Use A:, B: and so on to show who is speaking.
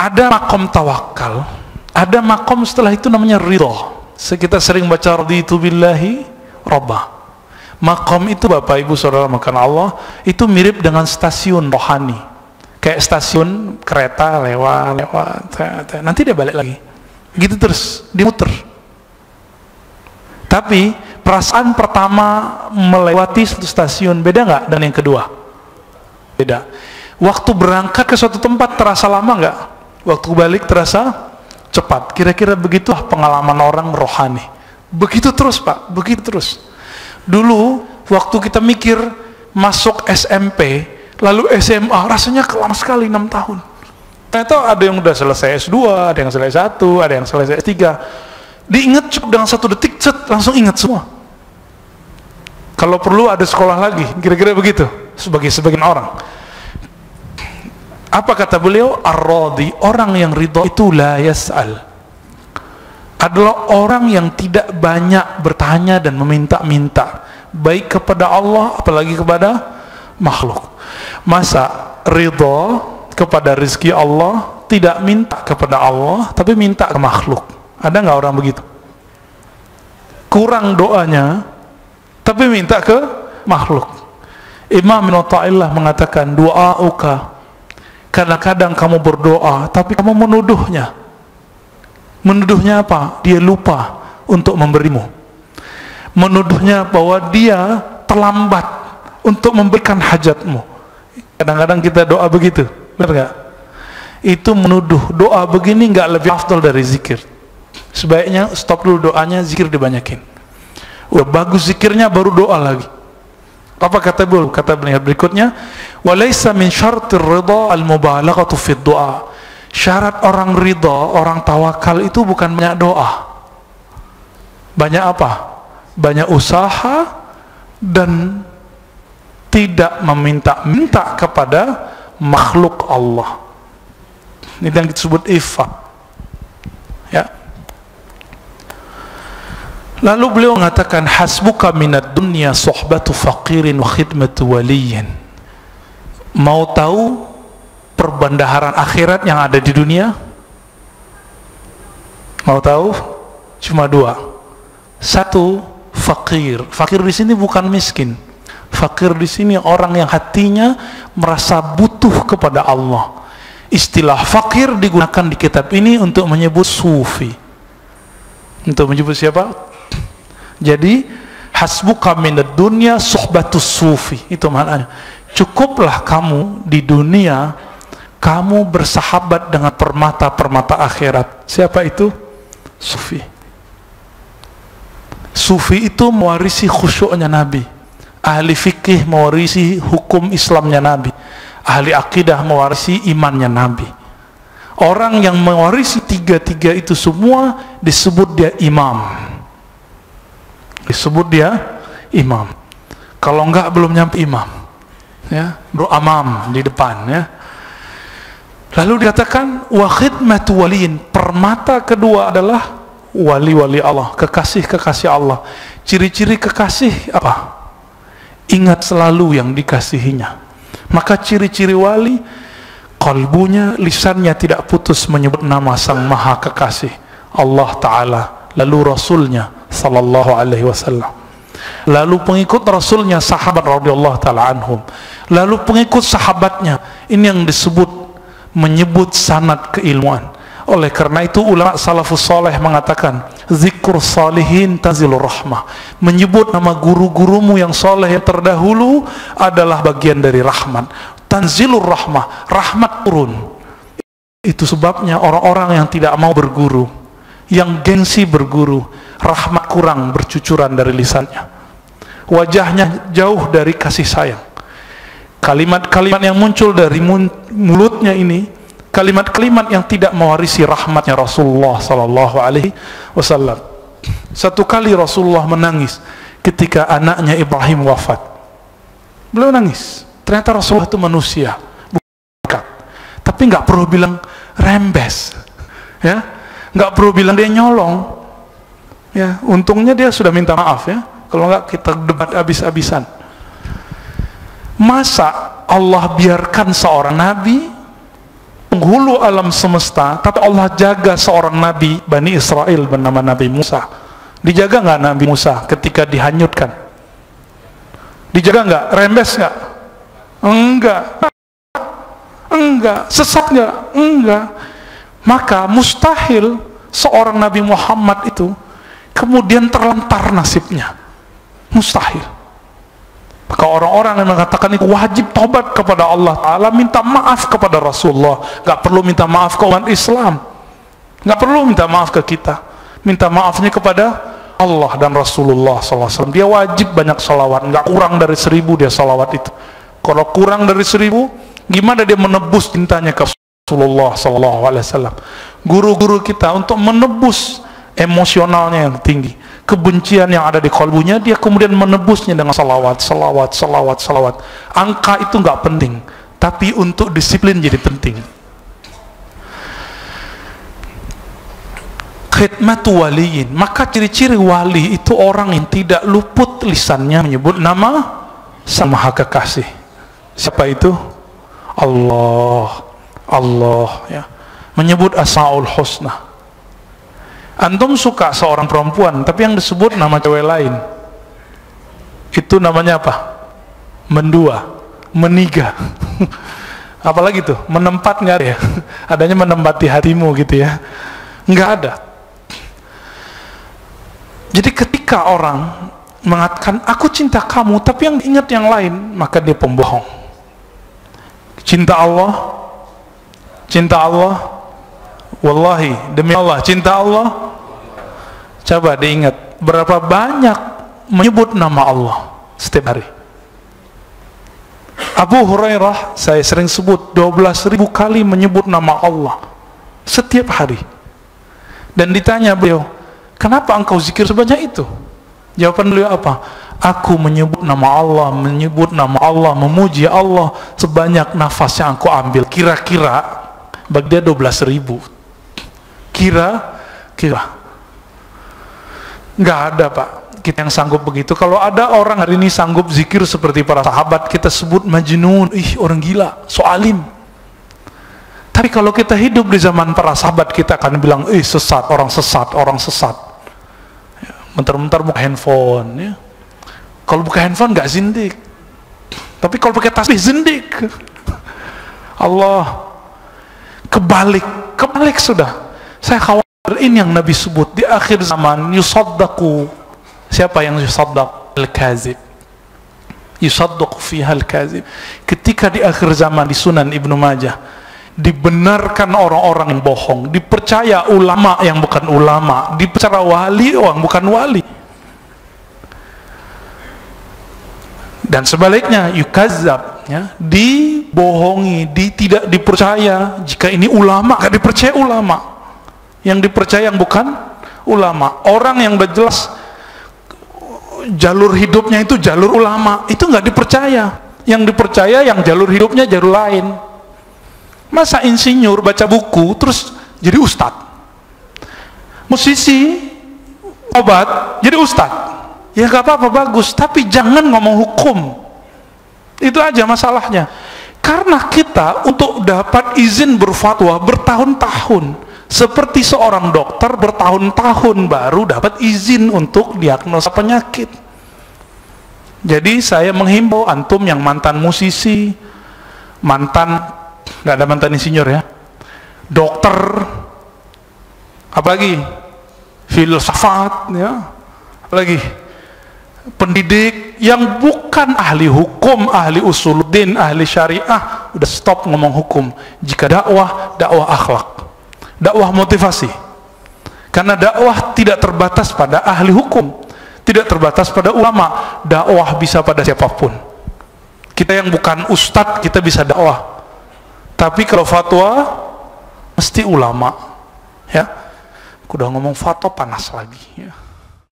A: Ada makom tawakal, ada makom setelah itu namanya ridho. Kita sering baca raditu billahi robba. Makom itu Bapak Ibu Saudara makan Allah, itu mirip dengan stasiun rohani, kayak stasiun kereta lewat, nanti dia balik lagi, gitu terus dimuter. Tapi perasaan pertama melewati satu stasiun beda nggak dan yang kedua? Beda. Waktu berangkat ke suatu tempat terasa lama nggak? Waktu balik terasa cepat. Kira-kira begitulah pengalaman orang rohani. Begitu terus Pak, begitu terus. Dulu waktu kita mikir masuk SMP lalu SMA rasanya lama sekali 6 tahun. Ternyata ada yang udah selesai S2, ada yang selesai S1, ada yang selesai S3. Diingat cukup dengan 1 detik, langsung ingat semua. Kalau perlu ada sekolah lagi, kira-kira begitu sebagian orang. Apa kata beliau? Ar-radhi, orang yang ridho itu la yas'al, adalah orang yang tidak banyak bertanya dan meminta-minta, baik kepada Allah apalagi kepada makhluk. Masa ridho kepada rezeki Allah, tidak minta kepada Allah tapi minta ke makhluk? Ada nggak orang begitu? Kurang doanya tapi minta ke makhluk. Imam Ibn Athaillah mengatakan, du'auka, kadang-kadang kamu berdoa tapi kamu menuduhnya. Menuduhnya apa? Dia lupa untuk memberimu. Menuduhnya bahwa dia terlambat untuk memberikan hajatmu. Kadang-kadang kita doa begitu, benar nggak? Itu menuduh. Doa begini nggak lebih afdal dari zikir. Sebaiknya stop dulu doanya, zikir dibanyakin. Udah bagus zikirnya baru doa lagi. Apa kata beliau? Kata beliau berikutnya, walaysa min syartir ridha al-mubalaghatu fi du'a. Syarat orang ridha, orang tawakal itu bukan banyak doa. Banyak apa? Banyak usaha dan tidak meminta-minta kepada makhluk Allah. Ini yang disebut iffah. Ya. Lalu beliau mengatakan, hasbuka minad dunya sohbatu faqirin wa khidmatu waliyin. Mau tahu perbendaharaan akhirat yang ada di dunia? Mau tahu? Cuma 2. 1, fakir. Fakir di sini bukan miskin. Fakir di sini orang yang hatinya merasa butuh kepada Allah. Istilah fakir digunakan di kitab ini untuk menyebut sufi. Untuk menyebut siapa? Jadi hasbuka minad dunya suhbatus sufi, itu maknanya. Cukuplah kamu di dunia, kamu bersahabat dengan permata-permata akhirat. Siapa itu? Sufi. Sufi itu mewarisi khusyuknya Nabi. Ahli fikih mewarisi hukum Islamnya Nabi. Ahli akidah mewarisi imannya Nabi. Orang yang mewarisi 3-3 itu semua disebut dia imam. Disebut dia imam. Kalau enggak belum nyampe imam, ya, bro amam di depan, ya. Lalu dikatakan wa khidmatu waliin, permata kedua adalah wali-wali Allah, kekasih-kekasih Allah. Ciri-ciri kekasih apa? Ingat selalu yang dikasihinya. Maka ciri-ciri wali, kalbunya, lisannya tidak putus menyebut nama Sang Maha Kekasih, Allah Ta'ala, lalu Rasulnya sallallahu alaihi wasallam, lalu pengikut Rasulnya sahabat radhiyallahu ta'ala anhum, lalu pengikut sahabatnya. Ini yang disebut menyebut sanad keilmuan. Oleh karena itu ulama salafus saleh mengatakan, zikrul salihin tanzilur rahmah, menyebut nama guru-gurumu yang soleh yang terdahulu adalah bagian dari rahmat. Tanzilur rahmah, rahmat turun. Itu sebabnya orang-orang yang tidak mau berguru, yang gengsi berguru, rahmat kurang bercucuran dari lisannya, wajahnya jauh dari kasih sayang. Kalimat-kalimat yang muncul dari mulutnya ini, kalimat-kalimat yang tidak mewarisi rahmatnya Rasulullah sallallahu alaihi wasallam. Satu kali Rasulullah menangis ketika anaknya Ibrahim wafat. Beliau nangis. Ternyata Rasulullah itu manusia, bukan. Tapi nggak perlu bilang rembes, ya, nggak perlu bilang dia nyolong. Ya, untungnya dia sudah minta maaf, ya. Kalau nggak kita debat habis-habisan. Masa Allah biarkan seorang nabi penghulu alam semesta, tapi Allah jaga seorang nabi Bani Israel bernama Nabi Musa. Dijaga nggak Nabi Musa ketika dihanyutkan? Dijaga nggak? Rembes nggak? Enggak. Sesat nggak? Enggak. Maka mustahil seorang Nabi Muhammad itu kemudian terlantar nasibnya. Mustahil. Maka orang-orang yang mengatakan itu wajib tobat kepada Allah Ta'ala, minta maaf kepada Rasulullah. Gak perlu minta maaf ke umat Islam, gak perlu minta maaf ke kita, minta maafnya kepada Allah dan Rasulullah SAW. Dia wajib banyak salawat, gak kurang dari 1000 dia salawat itu. Kalau kurang dari 1000, gimana dia menebus cintanya ke Rasulullah SAW? Guru-guru kita untuk menebus emosionalnya yang tinggi, kebencian yang ada di kalbunya, dia kemudian menebusnya dengan salawat. Angka itu nggak penting, tapi untuk disiplin jadi penting. Khidmatu waliyin, maka ciri-ciri wali itu orang yang tidak luput lisannya menyebut nama Sang Maha Kekasih. Siapa itu? Allah ya, menyebut Asmaul Husna. Antum suka seorang perempuan, tapi yang disebut nama cewek lain, itu namanya apa? Mendua, meniga. Apalagi tuh, menempat nggak ada ya? Adanya menempati hatimu gitu ya? Nggak ada. Jadi ketika orang mengatakan aku cinta kamu, tapi yang ingat yang lain, maka dia pembohong. Cinta Allah, wallahi, demi Allah, cinta Allah. Coba diingat, berapa banyak menyebut nama Allah setiap hari. Abu Hurairah, saya sering sebut, 12.000 kali menyebut nama Allah setiap hari. Dan ditanya beliau, kenapa engkau zikir sebanyak itu? Jawaban beliau apa? Aku menyebut nama Allah, memuji Allah sebanyak nafas yang aku ambil. Kira-kira bagi dia 12.000. Kira-kira nggak ada, Pak, kita yang sanggup begitu. Kalau ada orang hari ini sanggup zikir seperti para sahabat, kita sebut majnun, orang gila, so alim. Tapi kalau kita hidup di zaman para sahabat, kita akan bilang sesat, orang sesat ya, bentar-bentar buka handphone ya. Kalau buka handphone nggak zindik, tapi kalau pakai tasbih zindik. Allah, kebalik sudah. Saya khawatir ini yang Nabi sebut di akhir zaman, yusaddaku. Siapa yang yusaddaq? Al-kazib. Yusaddaq fiha al-kazib. Ketika di akhir zaman di Sunan Ibnu Majah, dibenarkan orang-orang yang bohong, dipercaya ulama yang bukan ulama, dipercaya wali yang bukan wali. Dan sebaliknya, yukazzab, ya, dibohongi, tidak dipercaya. Jika ini ulama, gak dipercaya ulama. Yang dipercaya yang bukan ulama. Orang yang udah jelas jalur hidupnya itu jalur ulama, itu nggak dipercaya. Yang dipercaya yang jalur hidupnya jalur lain. Masa insinyur baca buku terus jadi ustadz? Musisi obat jadi ustadz? Ya nggak apa-apa, bagus, tapi jangan ngomong hukum. Itu aja masalahnya. Karena kita untuk dapat izin berfatwa bertahun-tahun, seperti seorang dokter bertahun-tahun baru dapat izin untuk diagnosa penyakit. Jadi saya menghimbau antum yang mantan musisi, nggak ada mantan insinyur ya, dokter, apalagi filsafat ya, apalagi pendidik yang bukan ahli hukum, ahli usuluddin, ahli syariah, udah stop ngomong hukum. Jika dakwah akhlak, dakwah motivasi. Karena dakwah tidak terbatas pada ahli hukum, tidak terbatas pada ulama. Dakwah bisa pada siapapun. Kita yang bukan ustadz, kita bisa dakwah. Tapi kalau fatwa, mesti ulama. Ya, aku udah ngomong fatwa panas lagi. Ya.